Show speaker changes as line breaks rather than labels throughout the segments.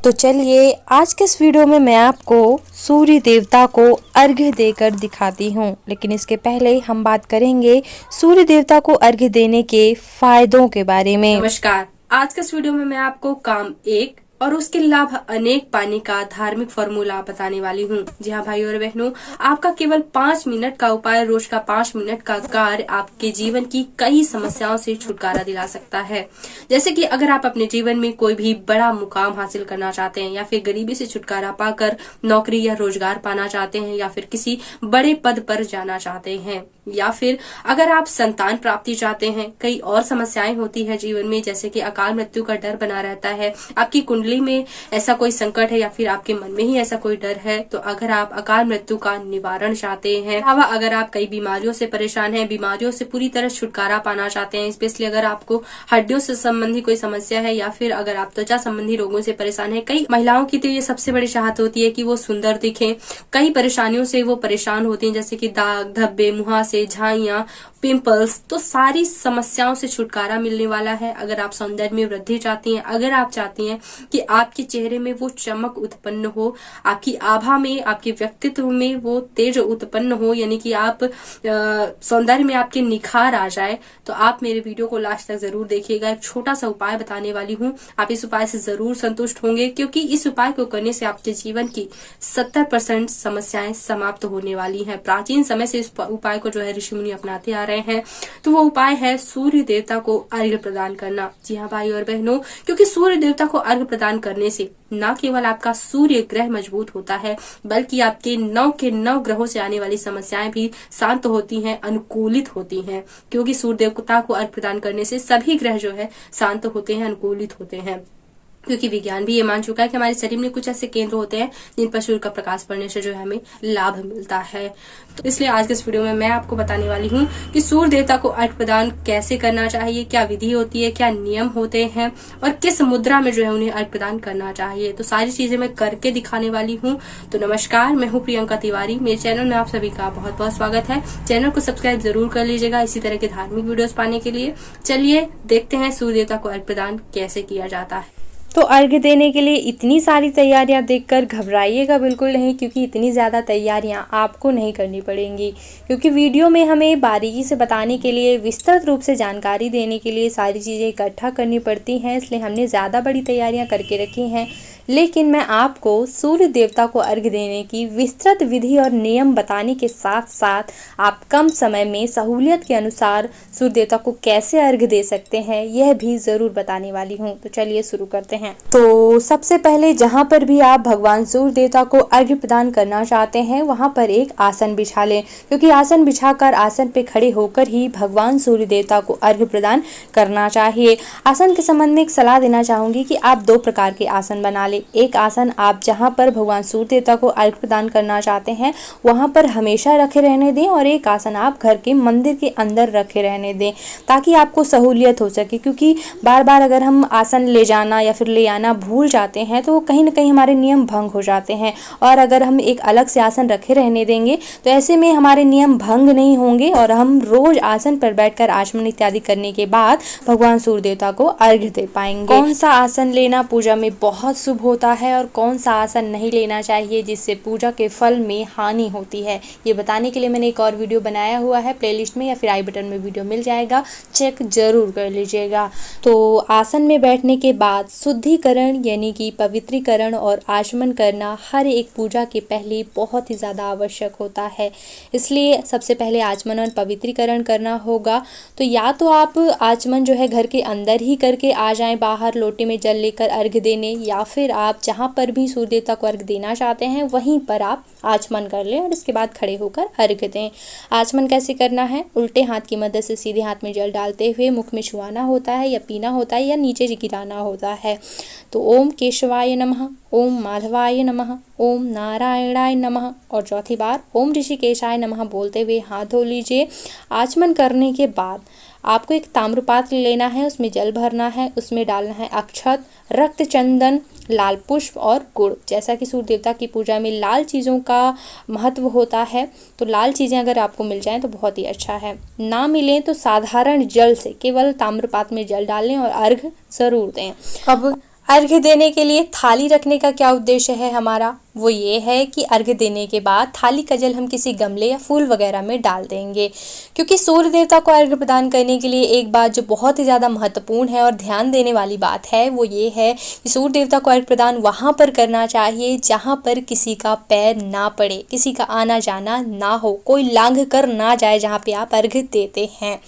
तो चलिए आज के इस वीडियो में मैं आपको सूर्य देवता को अर्घ्य देकर दिखाती हूँ। लेकिन इसके पहले हम बात करेंगे सूर्य देवता को अर्घ्य देने के फायदों के बारे में।
नमस्कार, आज के इस वीडियो में मैं आपको काम 1 और उसके लाभ अनेक पाने का धार्मिक फॉर्मूला बताने वाली हूँ। जी हाँ भाई और बहनों, आपका केवल 5 मिनट का उपाय, रोज का 5 मिनट का कार्य आपके जीवन की कई समस्याओं से छुटकारा दिला सकता है। जैसे कि अगर आप अपने जीवन में कोई भी बड़ा मुकाम हासिल करना चाहते हैं, या फिर गरीबी से छुटकारा पाकर नौकरी या रोजगार पाना चाहते हैं, या फिर किसी बड़े पद पर जाना चाहते हैं, या फिर अगर आप संतान प्राप्ति चाहते हैं। कई और समस्याएं होती है जीवन में, जैसे कि अकाल मृत्यु का डर बना रहता है, आपकी कुंडली में ऐसा कोई संकट है, या फिर आपके मन में ही ऐसा कोई डर है। तो अगर आप अकाल मृत्यु का निवारण चाहते हैं, अगर आप कई बीमारियों से परेशान हैं, बीमारियों से पूरी तरह छुटकारा पाना चाहते हैं, स्पेशली अगर आपको हड्डियों से संबंधी कोई समस्या है, या फिर अगर आप त्वचा संबंधी रोगों से परेशान है। कई महिलाओं की तो ये सबसे बड़ी चाहत होती है कि वो सुंदर दिखें। कई परेशानियों से वो परेशान होती हैं, जैसे कि दाग धब्बे, मुहासे, झाइयां, पिंपल्स। तो सारी समस्याओं से छुटकारा मिलने वाला है। अगर आप सौंदर्य में वृद्धि चाहती हैं, अगर आप चाहती हैं कि आपके चेहरे में वो चमक उत्पन्न हो, आपकी आभा में, आपके व्यक्तित्व में वो तेज उत्पन्न हो, यानी कि आप सौंदर्य में आपके निखार आ जाए, तो आप मेरे वीडियो को लास्ट तक जरूर देखिएगा। एक छोटा सा उपाय बताने वाली हूँ, आप इस उपाय से जरूर संतुष्ट होंगे, क्योंकि इस उपाय को करने से आपके जीवन की 70% समस्याएं समाप्त होने वाली हैं। प्राचीन समय से इस उपाय को जो है ऋषि मुनि अपनाते आ रहे हैं। तो वो उपाय है सूर्य देवता को अर्घ्य प्रदान करना। जी हाँ भाई और बहनों, क्योंकि सूर्य देवता को अर्घ्य प्रदान करने से न केवल आपका सूर्य ग्रह मजबूत होता है, बल्कि आपके 9 के 9 ग्रहों से आने वाली समस्याएं भी शांत होती हैं, अनुकूलित होती हैं। क्योंकि सूर्य देवता को अर्घ्य प्रदान करने से सभी ग्रह जो है शांत होते हैं, अनुकूलित होते हैं। क्योंकि विज्ञान भी ये मान चुका है कि हमारे शरीर में कुछ ऐसे केंद्र होते हैं जिन पर सूर्य का प्रकाश पड़ने से जो है हमें लाभ मिलता है। तो इसलिए आज के इस वीडियो में मैं आपको बताने वाली हूँ कि सूर्य देवता को अर्घ्य प्रदान कैसे करना चाहिए, क्या विधि होती है, क्या नियम होते हैं, और किस मुद्रा में जो है उन्हें अर्घ्य प्रदान करना चाहिए। तो सारी चीजें मैं करके दिखाने वाली हूँ। तो नमस्कार, मैं हूँ प्रियंका तिवारी। मेरे चैनल में आप सभी का बहुत बहुत स्वागत है। चैनल को सब्सक्राइब जरूर कर लीजिएगा इसी तरह के धार्मिक वीडियोस पाने के लिए। चलिए देखते हैं सूर्य देवता को अर्घ्य प्रदान कैसे किया जाता है।
तो अर्घ्य देने के लिए इतनी सारी तैयारियां देखकर घबराइएगा बिल्कुल नहीं, क्योंकि इतनी ज़्यादा तैयारियां आपको नहीं करनी पड़ेंगी। क्योंकि वीडियो में हमें बारीकी से बताने के लिए, विस्तृत रूप से जानकारी देने के लिए सारी चीज़ें इकट्ठा करनी पड़ती हैं, इसलिए हमने ज़्यादा बड़ी तैयारियां करके रखी हैं। लेकिन मैं आपको सूर्य देवता को अर्घ्य देने की विस्तृत विधि और नियम बताने के साथ साथ आप कम समय में सहूलियत के अनुसार सूर्य देवता को कैसे अर्घ्य दे सकते हैं, यह भी ज़रूर बताने वाली हूँ। तो चलिए शुरू करते हैं। तो सबसे पहले जहाँ पर भी आप भगवान सूर्य देवता को अर्घ्य प्रदान करना चाहते हैं, वहाँ पर एक आसन बिछा लें। क्योंकि आसन बिछाकर आसन पे खड़े होकर ही भगवान सूर्य देवता को अर्घ्य प्रदान करना चाहिए। आसन के संबंध में एक सलाह देना चाहूँगी कि आप 2 प्रकार के आसन बना लें। एक आसन आप जहाँ पर भगवान सूर्य देवता को अर्घ्य प्रदान करना चाहते हैं वहाँ पर हमेशा रखे रहने दें, और एक आसन आप घर के मंदिर के अंदर रखे रहने दें, ताकि आपको सहूलियत हो सके। क्योंकि बार बार अगर हम आसन ले जाना या फिर ले आना भूल जाते हैं तो कहीं ना कहीं हमारे नियम भंग हो जाते हैं। और अगर हम एक अलग से आसन रखे रहने देंगे तो ऐसे में हमारे नियम भंग नहीं होंगे, और हम रोज आसन पर बैठकर आचमन इत्यादि करने के बाद भगवान सूर्य देवता को अर्घ्य दे पाएंगे। कौन सा आसन लेना पूजा में बहुत शुभ होता है और कौन सा आसन नहीं लेना चाहिए जिससे पूजा के फल में हानि होती है, ये बताने के लिए मैंने एक और वीडियो बनाया हुआ है। प्लेलिस्ट में या फिर आई बटन में वीडियो मिल जाएगा, चेक जरूर कर लीजिएगा। तो आसन में बैठने के बाद शुद्धिकरण यानी कि पवित्रीकरण और आचमन करना हर एक पूजा के पहले बहुत ही ज़्यादा आवश्यक होता है। इसलिए सबसे पहले आचमन और पवित्रीकरण करना होगा। तो या तो आप आचमन जो है घर के अंदर ही करके आ जाएं, बाहर लोटे में जल लेकर अर्घ्य देने, या फिर आप जहाँ पर भी सूर्य देवता को अर्घ्य देना चाहते हैं वहीं पर आप आचमन कर लें और इसके बाद खड़े होकर अर्घ्य दें। आचमन कैसे करना है? उल्टे हाथ की मदद से सीधे हाथ में जल डालते हुए मुख में छुआना होता है, या पीना होता है, या नीचे गिराना होता है। तो ओम केशवाय नमः, ओम माधवाय नमः, ओम नारायणाय नमः, और चौथी बार ओम ऋषिकेशाय नमः बोलते हुए हाथ धो लीजिए। आचमन करने के बाद आपको एक ताम्रपात्र लेना है, उसमें जल भरना है, उसमें डालना है अक्षत, रक्त चंदन, लाल पुष्प और गुड़। जैसा कि सूर्य देवता की पूजा में लाल चीज़ों का महत्व होता है, तो लाल चीज़ें अगर आपको मिल जाएं तो बहुत ही अच्छा है। ना मिलें तो साधारण जल से केवल ताम्रपात्र में जल डालें और अर्घ्य ज़रूर दें। अब अर्घ्य देने के लिए थाली रखने का क्या उद्देश्य है हमारा, वो ये है कि अर्घ्य देने के बाद थाली का जल हम किसी गमले या फूल वगैरह में डाल देंगे, क्योंकि सूर्य देवता को अर्घ्य प्रदान करने के लिए एक बात जो बहुत ही ज़्यादा महत्वपूर्ण है और ध्यान देने वाली बात है वो ये है कि सूर्य देवता को अर्घ्य प्रदान वहाँ पर करना चाहिए जहाँ पर किसी का पैर ना पड़े, किसी का आना जाना ना हो, कोई लांघ कर ना जाए जहाँ पे आप अर्घ्य देते हैं,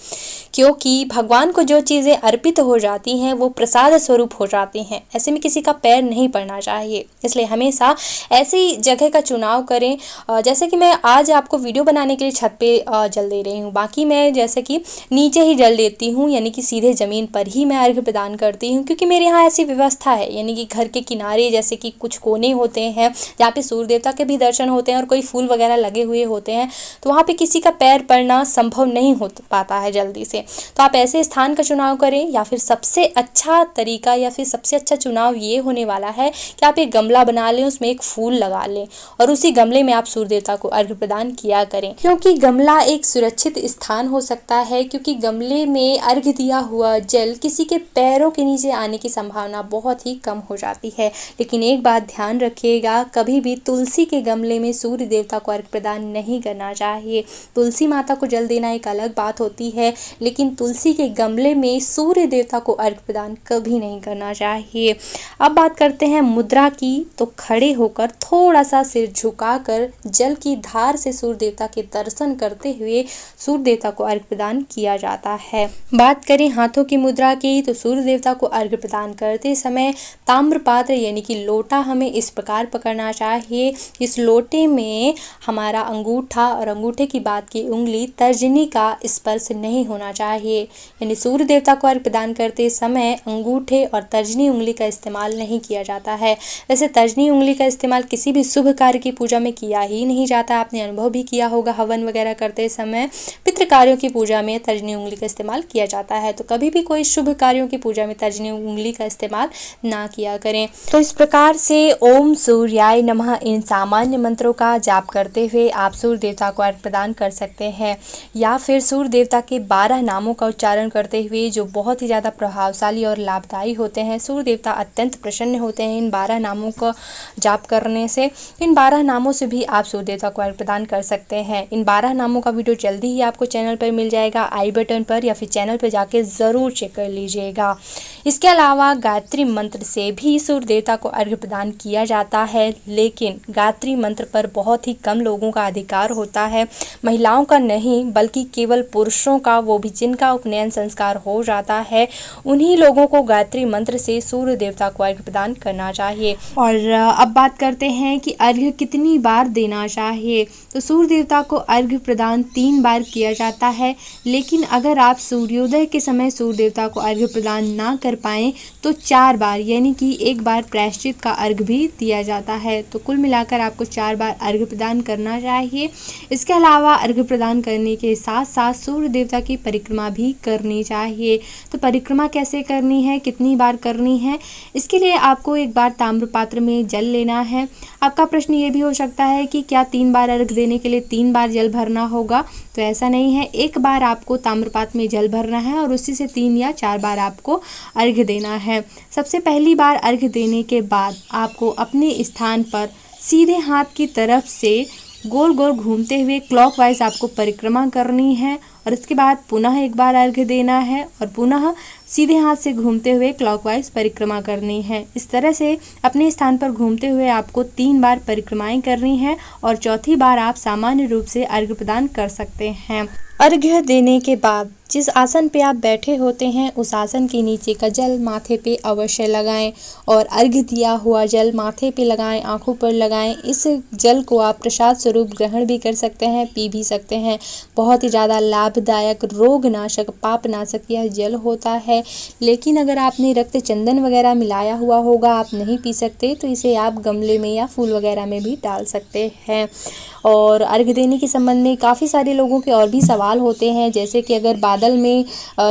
क्योंकि भगवान को जो चीज़ें अर्पित हो जाती हैं वो प्रसाद स्वरूप हो जाती हैं। ऐसे में किसी का पैर नहीं पड़ना चाहिए, इसलिए हमेशा ऐसी जगह का चुनाव करें। जैसे कि मैं आज आपको वीडियो बनाने के लिए छत पे जल दे रही हूँ, बाकी मैं जैसे कि नीचे ही जल देती हूँ, यानी कि सीधे ज़मीन पर ही मैं अर्घ्य प्रदान करती हूँ, क्योंकि मेरे यहाँ ऐसी व्यवस्था है। यानी कि घर के किनारे जैसे कि कुछ कोने होते हैं जहाँ पे सूर्य देवता के भी दर्शन होते हैं और कोई फूल वगैरह लगे हुए होते हैं, तो वहाँ पे किसी का पैर पड़ना संभव नहीं हो पाता है जल्दी से। तो आप ऐसे स्थान का चुनाव करें, या फिर सबसे अच्छा तरीका या फिर सबसे अच्छा चुनाव ये होने वाला है कि आप एक गमला बना लें, उसमें एक फूल लगा लें और उसी गमले में आप सूर्य देवता को अर्घ्य प्रदान किया करें, क्योंकि गमला एक सुरक्षित स्थान हो सकता है, क्योंकि गमले में अर्घ्य दिया हुआ जल किसी के पैरों के नीचे आने की संभावना बहुत ही कम हो जाती है। लेकिन एक बात ध्यान रखिएगा, कभी भी तुलसी के गमले में सूर्य देवता को अर्घ्य प्रदान नहीं करना चाहिए। तुलसी माता को जल देना एक अलग बात होती है, लेकिन तुलसी के गमले में सूर्य देवता को अर्घ्य प्रदान कभी नहीं करना चाहिए। अब बात करते हैं मुद्रा की, तो खड़े होकर थोड़ा सा सिर झुकाकर जल की धार से सूर्य देवता के दर्शन करते हुए सूर्य देवता को अर्घ्य प्रदान किया जाता है। बात करें हाथों की मुद्रा की, तो सूर्य देवता को अर्घ्य प्रदान करते समय ताम्र पात्र यानी कि लोटा हमें इस प्रकार पकड़ना चाहिए। इस लोटे में हमारा अंगूठा और अंगूठे की बात की उंगली तर्जनी का स्पर्श नहीं होना चाहिए, यानी सूर्य देवता को अर्घ्य प्रदान करते समय अंगूठे और तर्जनी उंगली का इस्तेमाल नहीं किया जाता है। वैसे तर्जनी उंगली का इस्तेमाल किसी भी शुभ कार्य की पूजा में किया ही नहीं जाता। आपने अनुभव भी किया होगा, हवन वगैरह करते समय पितृ कार्यों की पूजा में तर्जनी उंगली का इस्तेमाल किया जाता है, तो कभी भी कोई शुभ कार्यों की पूजा में तर्जनी उंगली का इस्तेमाल ना किया करें। तो इस प्रकार से ओम सूर्याय नमः इन सामान्य मंत्रों का जाप करते हुए आप सूर्य देवता को अर्घ्य प्रदान कर सकते हैं, या फिर सूर्य देवता के 12 नामों का उच्चारण करते हुए जो बहुत ही ज़्यादा प्रभावशाली और लाभदायी होते हैं। सूर्य देवता अत्यंत प्रसन्न होते हैं इन 12 नामों का जाप करने से। इन 12 नामों से भी आप सूर्य देवता को अर्घ्य प्रदान कर सकते हैं। इन 12 नामों का वीडियो जल्दी ही आपको चैनल पर मिल जाएगा, आई बटन पर, या फिर चैनल पर जाके ज़रूर चेक कर लीजिएगा। इसके अलावा गायत्री मंत्र से भी सूर्य देवता को अर्घ्य प्रदान किया जाता है, लेकिन गायत्री मंत्र पर बहुत ही कम लोगों का अधिकार होता है, महिलाओं का नहीं बल्कि केवल पुरुषों का, वो भी जिनका उपनयन संस्कार हो जाता है, उन्हीं लोगों को गायत्री मंत्र से सूर्य देवता को अर्घ्य प्रदान करना चाहिए। और अब बात करते हैं कि अर्घ्य कितनी बार देना चाहिए। तो सूर्य देवता को अर्घ्य प्रदान 3 बार किया जाता है, लेकिन अगर आप सूर्योदय के समय सूर्य देवता को अर्घ्य प्रदान ना कर पाएँ तो 4 बार, यानी कि 1 बार प्रायश्चित का अर्घ्य भी दिया जाता है। तो कुल मिलाकर आपको 4 बार अर्घ्य प्रदान करना चाहिए। इसके अलावा अर्घ्य प्रदान करने के साथ साथ सूर्य देवता की परिक्रमा भी करनी चाहिए। तो परिक्रमा कैसे करनी है, कितनी बार करनी है, इसके लिए आपको एक बार ताम्र पात्र में जल लेना है। आपका प्रश्न ये भी हो सकता है कि क्या 3 बार अर्घ्य देने के लिए 3 बार जल भरना होगा, तो ऐसा नहीं है। 1 बार आपको ताम्रपात्र में जल भरना है और उसी से 3 या 4 बार आपको अर्घ्य देना है। सबसे पहली बार अर्घ्य देने के बाद आपको अपने स्थान पर सीधे हाथ की तरफ से गोल गोल घूमते हुए क्लॉकवाइज आपको परिक्रमा करनी है, और इसके बाद पुनः 1 बार अर्घ्य देना है और पुनः सीधे हाथ से घूमते हुए क्लॉकवाइज परिक्रमा करनी है। इस तरह से अपने स्थान पर घूमते हुए आपको 3 बार परिक्रमाएं करनी है और चौथी बार आप सामान्य रूप से अर्घ्य प्रदान कर सकते हैं। अर्घ्य देने के बाद जिस आसन पे आप बैठे होते हैं उस आसन के नीचे का जल माथे पे अवश्य लगाएं, और अर्घ्य दिया हुआ जल माथे पे लगाएं, आंखों पर लगाएं। इस जल को आप प्रसाद स्वरूप ग्रहण भी कर सकते हैं, पी भी सकते हैं। बहुत ही ज़्यादा लाभदायक, रोगनाशक, पापनाशक यह जल होता है। लेकिन अगर आपने रक्त चंदन वगैरह मिलाया हुआ होगा, आप नहीं पी सकते, तो इसे आप गमले में या फूल वगैरह में भी डाल सकते हैं। और अर्घ्य देने के संबंध में काफ़ी सारे लोगों के और भी सवाल होते हैं, जैसे कि अगर बादल में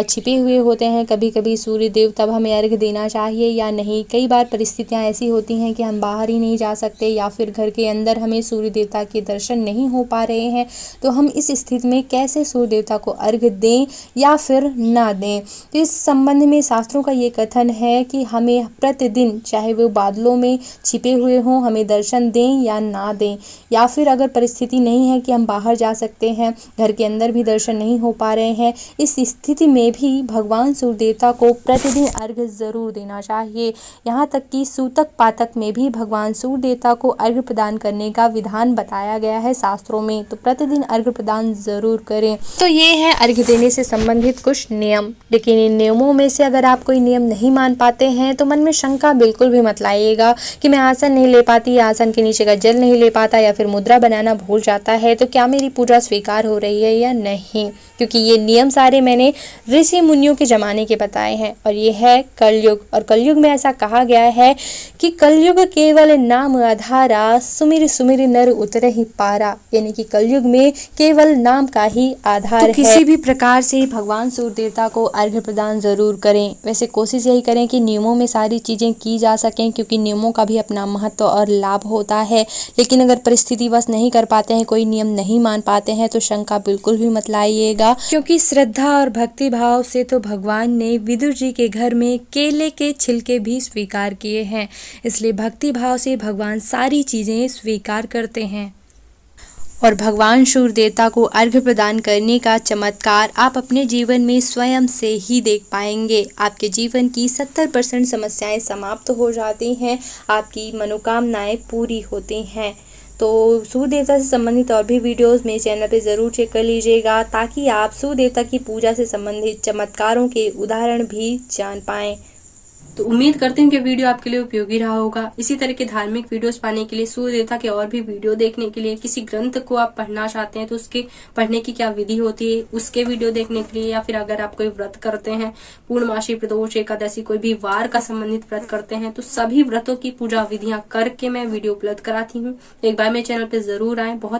छिपे हुए होते हैं। कभी कभी सूर्य देव, तब हमें अर्घ देना चाहिए या नहीं। कई बार परिस्थितियां ऐसी होती हैं कि हम बाहर ही नहीं जा सकते या फिर घर के अंदर हमें सूर्य देवता के दर्शन नहीं हो पा रहे हैं, तो हम इस स्थिति में कैसे सूर्य देवता को अर्घ दें या फिर ना दें। तो इस संबंध में शास्त्रों का ये कथन है कि हमें प्रतिदिन, चाहे वो बादलों में छिपे हुए हों, हमें दर्शन दें या ना दें। या फिर अगर परिस्थिति नहीं है कि हम बाहर जा सकते हैं, घर के अंदर भी दर्शन नहीं हो पा रहे हैं, इस स्थिति में भी भगवान सूर्य देवता को प्रतिदिन अर्घ जरूर देना चाहिए। यहाँ तक कि सूतक पातक में भी भगवान सूर्य देवता को अर्घ प्रदान करने का विधान बताया गया है शास्त्रों में। तो प्रतिदिन अर्घ प्रदान जरूर करें। तो ये है अर्घ देने से संबंधित कुछ नियम। लेकिन इन नियमों में से अगर आप कोई नियम नहीं मान पाते हैं तो मन में शंका बिल्कुल भी मत लाइएगा कि मैं आसन नहीं ले पाती, आसन के नीचे का जल नहीं ले पाता या फिर मुद्रा बनाना भूल जाता है, तो क्या मेरी पूजा स्वीकार हो रही है या नहीं। क्योंकि ये नियम सारे मैंने ऋषि मुनियों के ज़माने के बताए हैं और ये है कलयुग। और कलयुग में ऐसा कहा गया है कि कलयुग केवल नाम आधारा, सुमिर सुमिर नर उतरे ही पारा। यानी कि कलयुग में केवल नाम का ही आधार है। किसी भी प्रकार से भगवान सूर्य देवता को अर्घ्य प्रदान जरूर करें। वैसे कोशिश यही करें कि नियमों में सारी चीज़ें की जा सकें, क्योंकि नियमों का भी अपना महत्व और लाभ होता है। लेकिन अगर परिस्थितिवश नहीं कर पाते हैं, कोई नियम नहीं मान पाते हैं, तो शंका बिल्कुल भी मत लाइएगा, क्योंकि श्रद्धा और भक्ति भाव से तो भगवान ने विदुर जी के घर में केले के छिलके भी स्वीकार किए हैं। इसलिए भक्ति भाव से भगवान सारी चीजें स्वीकार करते हैं। और भगवान सूर्य देवता को अर्घ्य प्रदान करने का चमत्कार आप अपने जीवन में स्वयं से ही देख पाएंगे। आपके जीवन की 70% समस्याएं समाप्त हो जाती हैं, आपकी मनोकामनाएं पूरी होती हैं। तो सूर्य देवता से संबंधित और भी वीडियोस मेरे चैनल पे ज़रूर चेक कर लीजिएगा, ताकि आप सूर्य देवता की पूजा से संबंधित चमत्कारों के उदाहरण भी जान पाएं।
तो उम्मीद करते हैं कि वीडियो आपके लिए उपयोगी रहा होगा। इसी तरह के धार्मिक वीडियोस पाने के लिए, सूर्य देवता के और भी वीडियो देखने के लिए, किसी ग्रंथ को आप पढ़ना चाहते हैं तो उसके पढ़ने की क्या विधि होती है उसके वीडियो देखने के लिए, या फिर अगर आप कोई व्रत करते हैं, पूर्णमासी, प्रदोष, एकादशी, कोई भी वार का संबंधित व्रत करते हैं, तो सभी व्रतों की पूजा विधियां करके मैं वीडियो उपलब्ध कराती हूँ। एक बार मेरे चैनल पे जरूर आए। बहुत